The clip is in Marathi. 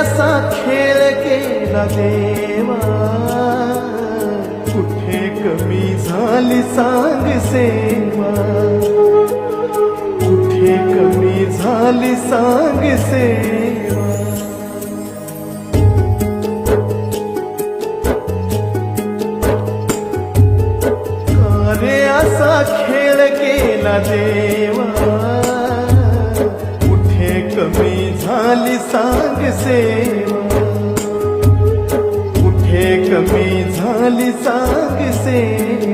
असा खेळ केला देवा, कुठे कमी झाली सांग सेवा, कुठे कमी झाली सांग सेवा. अरे असा खेळ केला देवा, कुठे कमी झाली सांग सेवा, कुठे कमी झाली सांग सेवा.